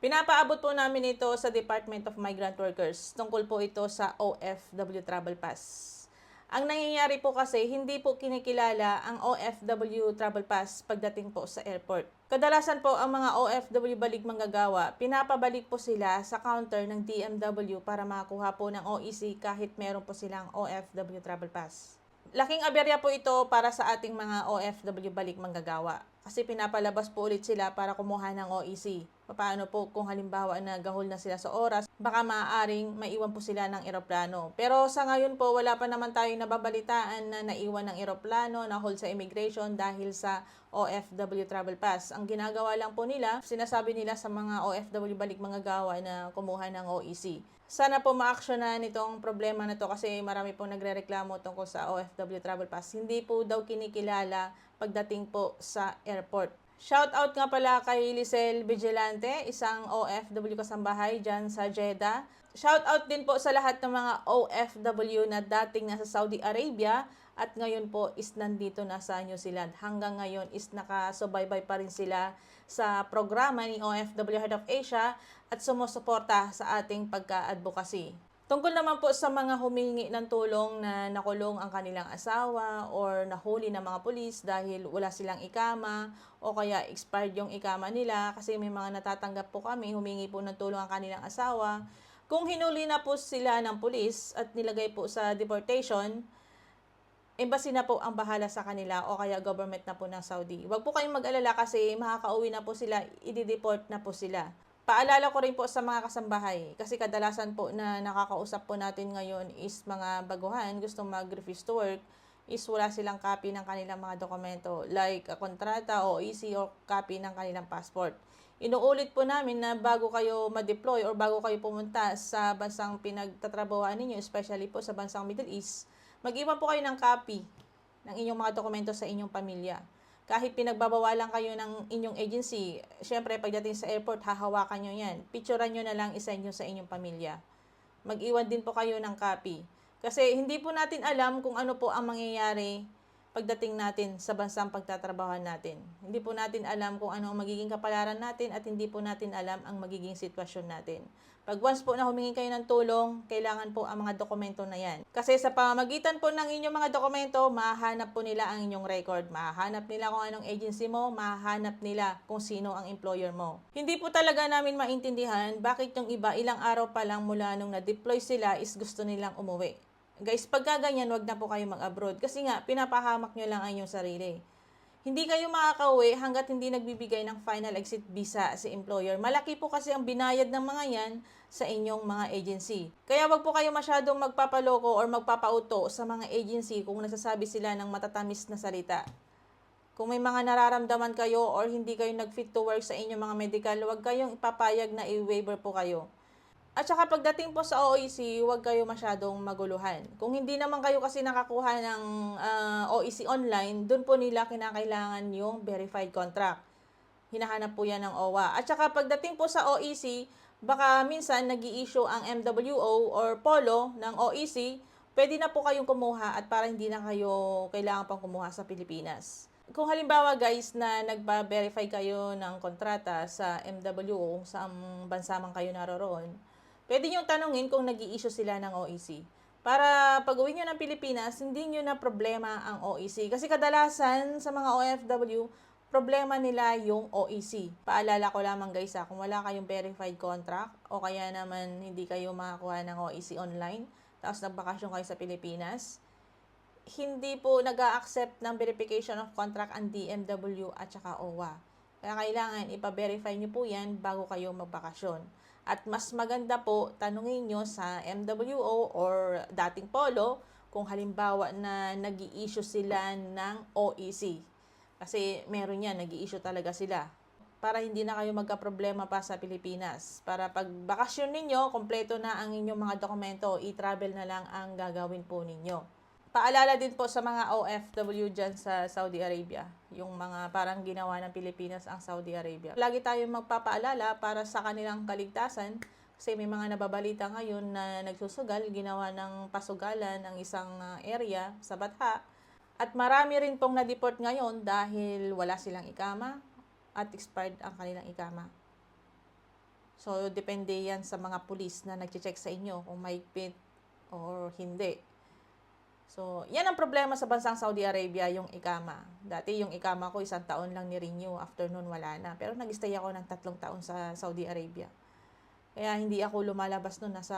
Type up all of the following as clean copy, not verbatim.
Pinapaabot po namin ito sa Department of Migrant Workers. Tungkol po ito sa OFW Travel Pass. Ang nangyayari po kasi, hindi po kinikilala ang OFW Travel Pass pagdating po sa airport. Kadalasan po ang mga OFW balik manggagawa, pinapabalik po sila sa counter ng DMW para makakuha po ng OEC kahit meron po silang OFW Travel Pass. Laking aberya po ito para sa ating mga OFW balik manggagawa. Kasi pinapalabas po ulit sila para kumuha ng OEC. Paano po kung halimbawa na gahol na sila sa oras, baka maaaring maiwan po sila ng eroplano. Pero sa ngayon po, wala pa naman tayong nababalitaan na naiwan ng eroplano, na hold sa immigration dahil sa OFW Travel Pass. Ang ginagawa lang po nila, sinasabi nila sa mga OFW balik manggagawa na kumuha ng OEC. Sana po ma-actionan itong problema na to kasi marami pong nagrereklamo tungkol sa OFW Travel Pass. Hindi po daw kinikilala pagdating po sa airport. Shoutout nga pala kay Lisel Vigilante, isang OFW kasambahay dyan sa Jeddah. Shoutout din po sa lahat ng mga OFW na dating nasa Saudi Arabia at ngayon po is nandito na sa New Zealand. Hanggang ngayon is nakasubaybay pa rin sila sa programa ni OFW Heart of Asia at sumusuporta sa ating pagka-advocacy. Tungkol naman po sa mga humingi ng tulong na nakulong ang kanilang asawa or nahuli ng mga pulis dahil wala silang ikama o kaya expired yung ikama nila, kasi may mga natatanggap po kami, humingi po ng tulong ang kanilang asawa. Kung hinuli na po sila ng pulis at nilagay po sa deportation, embassy na po ang bahala sa kanila o kaya government na po ng Saudi. Huwag po kayong mag-alala kasi makakauwi na po sila, i-deport na po sila. Paalala ko rin po sa mga kasambahay, kasi kadalasan po na nakakausap po natin ngayon is mga baguhan, gustong mag-refuse to work, is wala silang copy ng kanilang mga dokumento, like a kontrata o EC o copy ng kanilang passport. Inuulit po namin na bago kayo ma-deploy or bago kayo pumunta sa bansang pinagtatrabahoan ninyo, especially po sa bansang Middle East, mag-iwan po kayo ng copy ng inyong mga dokumento sa inyong pamilya. Kahit pinagbabawalan kayo ng inyong agency, syempre pagdating sa airport, hahawakan nyo yan. Picturean nyo na lang, isend nyo sa inyong pamilya. Mag-iwan din po kayo ng copy. Kasi hindi po natin alam kung ano po ang mangyayari pagdating natin sa bansang pagtatrabahoan natin. Hindi po natin alam kung ano ang magiging kapalaran natin at hindi po natin alam ang magiging sitwasyon natin. Pag once po na humingi kayo ng tulong, kailangan po ang mga dokumento na yan. Kasi sa pamamagitan po ng inyong mga dokumento, mahahanap po nila ang inyong record. Mahahanap nila kung anong agency mo, mahahanap nila kung sino ang employer mo. Hindi po talaga namin maintindihan bakit yung iba ilang araw pa lang mula nung na-deploy sila is gusto nilang umuwi. Guys, pagka ganyan, wag na po kayo mag-abroad. Kasi nga, pinapahamak nyo lang ang inyong sarili. Hindi kayo makakauwi hanggat hindi nagbibigay ng final exit visa sa employer. Malaki po kasi ang binayad ng mga yan sa inyong mga agency. Kaya wag po kayo masyadong magpapaloko or magpapauto sa mga agency kung nagsasabi sila ng matatamis na salita. Kung may mga nararamdaman kayo or hindi kayo nag-fit to work sa inyong mga medical, wag kayong ipapayag na i-waiver po kayo. At saka pagdating po sa OEC, huwag kayo masyadong maguluhan. Kung hindi naman kayo kasi nakakuha ng OEC online, dun po nila kinakailangan yung verified contract. Hinahanap po yan ng OWA. At saka pagdating po sa OEC, baka minsan nag-i-issue ang MWO or Polo ng OEC, pwede na po kayong kumuha at para hindi na kayo kailangan pang kumuha sa Pilipinas. Kung halimbawa guys na nagpa-verify kayo ng kontrata sa MWO, sa bansa man kayo naroroon, pwede nyo tanungin kung nag-i-issue sila ng OEC. Para pag uwi nyo ng Pilipinas, hindi nyo na problema ang OEC. Kasi kadalasan sa mga OFW, problema nila yung OEC. Paalala ko lamang guys kung wala kayong verified contract o kaya naman hindi kayo makakuha ng OEC online, tapos nagbakasyon kayo sa Pilipinas, hindi po nag-a-accept ng verification of contract ang DMW at saka OWA. Kaya kailangan ipa-verify nyo po yan bago kayo magbakasyon. At mas maganda po, tanungin nyo sa MWO or dating Polo kung halimbawa na nag-i-issue sila ng OEC. Kasi meron yan, nag-i-issue talaga sila. Para hindi na kayo magka-problema pa sa Pilipinas. Para pag bakasyon ninyo, kompleto na ang inyong mga dokumento, i-travel na lang ang gagawin po ninyo. Paalala din po sa mga OFW dyan sa Saudi Arabia, yung mga parang ginawa ng Pilipinas ang Saudi Arabia. Lagi tayong magpapaalala para sa kanilang kaligtasan, kasi may mga nababalita ngayon na nagsusugal, ginawa ng pasugalan ng isang area sa Batha. At marami rin pong na-deport ngayon dahil wala silang ikama at expired ang kanilang ikama. So, depende yan sa mga pulis na nag-check sa inyo kung mahigpit or hindi. So, yan ang problema sa bansang Saudi Arabia, yung ikama. Dati yung ikama ko, 1 taon lang ni-renew. After nun, wala na. Pero nag-stay ako ng 3 taon sa Saudi Arabia. Kaya hindi ako lumalabas nun, nasa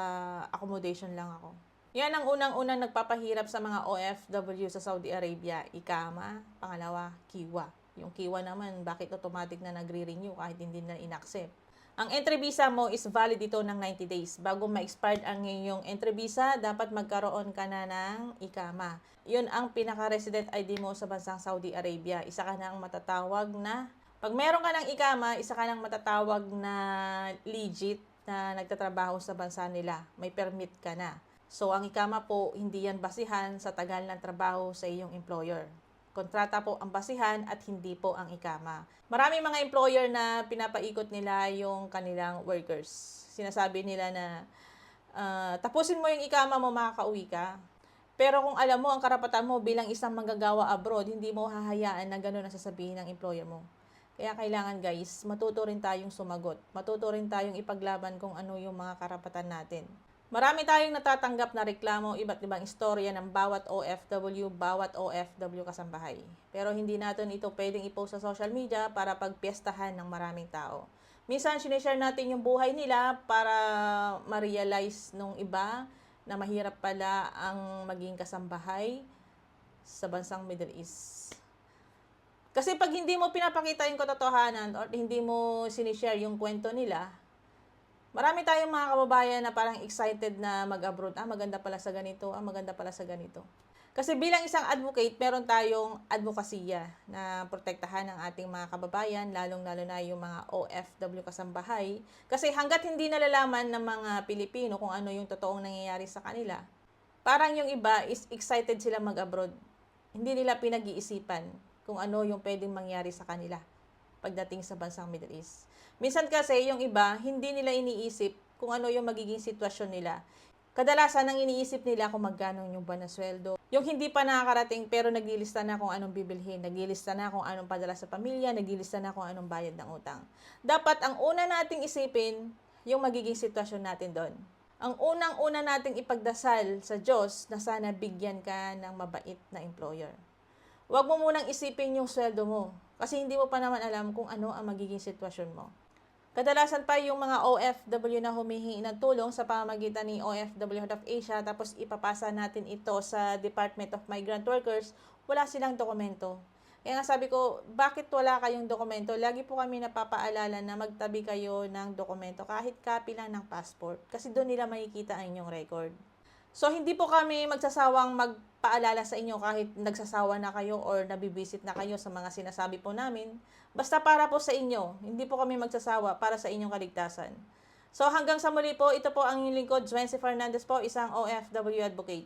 accommodation lang ako. Yan ang unang-unang nagpapahirap sa mga OFW sa Saudi Arabia. Ikama, pangalawa, kiwa. Yung kiwa naman, bakit automatic na nagre-renew kahit hindi na in-accept? Ang entry visa mo is valid ito ng 90 days. Bago ma-expired ang iyong entry visa, dapat magkaroon ka na ng ikama. Yun ang pinaka-resident ID mo sa bansang Saudi Arabia. Isa ka ng matatawag na, pag meron ka ng ikama, isa ka ng matatawag na legit na nagtatrabaho sa bansa nila. May permit ka na. So, ang ikama po, hindi yan basihan sa tagal ng trabaho sa iyong employer. Kontrata po ang basihan at hindi po ang ikama. Maraming mga employer na pinapaikot nila yung kanilang workers. Sinasabi nila na tapusin mo yung ikama mo, makakauwi ka. Pero kung alam mo ang karapatan mo bilang isang manggagawa abroad, hindi mo hahayaan na gano'n ang sasabihin ng employer mo. Kaya kailangan guys, matuto rin tayong sumagot. Matuto rin tayong ipaglaban kung ano yung mga karapatan natin. Marami tayong natatanggap na reklamo, iba't ibang istorya ng bawat OFW kasambahay. Pero hindi natin ito pwedeng i-post sa social media para pagpiestahan ng maraming tao. Minsan, sinishare natin yung buhay nila para ma-realize nung iba na mahirap pala ang maging kasambahay sa bansang Middle East. Kasi pag hindi mo pinapakita yung katotohanan or hindi mo sinishare yung kwento nila, marami tayong mga kababayan na parang excited na mag-abroad. Maganda pala sa ganito. Maganda pala sa ganito. Kasi bilang isang advocate, meron tayong advokasya na protektahan ng ating mga kababayan, lalong-lalo na yung mga OFW kasambahay. Kasi hanggat hindi nalalaman ng mga Pilipino kung ano yung totoong nangyayari sa kanila, parang yung iba is excited sila mag-abroad. Hindi nila pinag-iisipan kung ano yung pwedeng mangyari sa kanila pagdating sa bansang Middle East. Minsan kasi yung iba, hindi nila iniisip kung ano yung magiging sitwasyon nila. Kadalasan ang iniisip nila kung magkano yung buwan na sweldo. Yung hindi pa nakakarating pero naglilista na kung anong bibilhin, naglilista na kung anong padala sa pamilya, naglilista na kung anong bayad ng utang. Dapat ang una nating isipin yung magiging sitwasyon natin doon. Ang unang-una nating ipagdasal sa Diyos na sana bigyan ka ng mabait na employer. Huwag mo munang isipin yung sweldo mo kasi hindi mo pa naman alam kung ano ang magiging sitwasyon mo. Kadalasan pa yung mga OFW na humihingi ng tulong sa pamamagitan ni OFW Heart of Asia tapos ipapasa natin ito sa Department of Migrant Workers, wala silang dokumento. Kaya nga sabi ko, bakit wala kayong dokumento? Lagi po kami napapaalala na magtabi kayo ng dokumento kahit copy lang ng passport kasi doon nila makikita ang inyong record. So, hindi po kami magsasawang magpaalala sa inyo kahit nagsasawa na kayo or nabibisit na kayo sa mga sinasabi po namin. Basta para po sa inyo. Hindi po kami magsasawa para sa inyong kaligtasan. So, hanggang sa muli po, ito po ang inyong lingkod, Juency Fernandez po, isang OFW advocate.